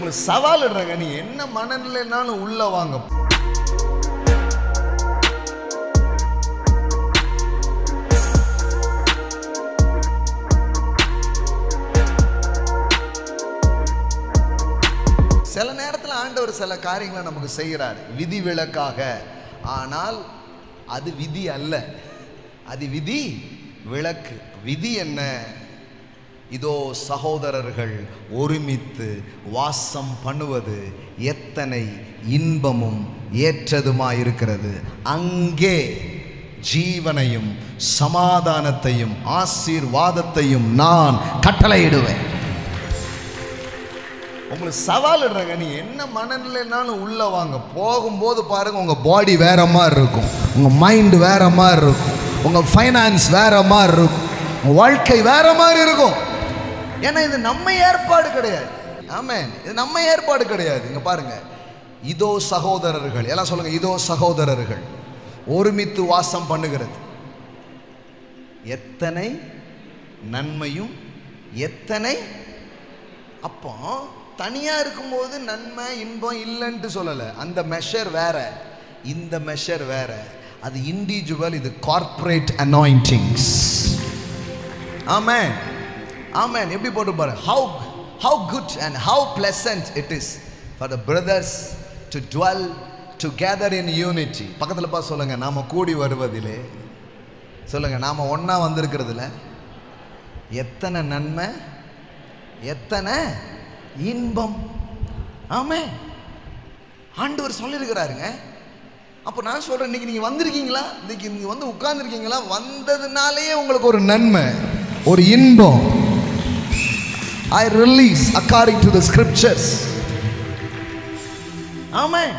உங்களுக்கு சவால் இடுறாங்க, நீ என்ன மனநிலைனாலும் உள்ள வாங்க. சில நேரத்தில் ஆண்டவர் சில காரியங்களை நமக்கு செய்கிறார் விதி விலக்காக. ஆனால் அது விதி அல்ல, அது விதி விலக்கு. விதி என்ன? இதோ சகோதரர்கள் ஒருமித்து வாசம் பண்ணுவது எத்தனை இன்பமும் ஏற்றதுமாயிருக்கிறது. அங்கே ஜீவனையும் சமாதானத்தையும் ஆசீர்வாதத்தையும் நான் கட்டளையிடுவேன். உங்களுக்கு சவால் இடுறாங்க, நீ என்ன மனநிலைனாலும் உள்ள வாங்க. போகும்போது பாருங்க, உங்க பாடி வேற மாதிரி இருக்கும், உங்க மைண்ட் வேற மாதிரி இருக்கும், உங்க ஃபைனான்ஸ் வேற மாதிரி இருக்கும், உங்க வாழ்க்கை வேற மாதிரி இருக்கும். ஏன்னா இது நம்ம ஏற்பாடு கிடையாது. ஆமென், இது நம்ம ஏற்பாடு கிடையாது. இங்க பாருங்க, இதோ சகோதரர்கள், எல்லாம் சொல்லுங்க, இதோ சகோதரர்கள் ஒருமித்து வாசம் பண்ணுகிறது எத்தனை நன்மையும் எத்தனை. அப்போ தனியா இருக்கும்போது நன்மை இன்பம் இல்லைன்ட்டு சொல்லலை. அந்த மெஷர் வேற, இந்த மெஷர் வேற. அது இண்டிவிஜுவல், இது கார்ப்பரேட் அனாயிண்டிங்ஸ். ஆமென், ஆமென். எப்படி போட்டு பாருங்க, how good and how pleasant it is for the brothers to dwell together in unity. பக்கத்துல பார்த்து சொல்லுங்க, நாம கூடி வருவதிலே, சொல்லுங்க, நாம ஒண்ணா வந்திருக்கிறதுல எத்தனை நன்மை எத்தனை இன்பம். ஆமென், ஆண்டவர் சொல்லியிருக்கிறாருங்க. அப்போ நான் சொல்றேன், இன்னைக்கு நீங்க வந்திருக்கீங்களா? இன்னைக்கு நீங்க வந்து உட்கார்ந்துருக்கீங்களா? வந்ததுனாலேயே உங்களுக்கு ஒரு நன்மை, ஒரு இன்பம். I release according to the scriptures. Amen.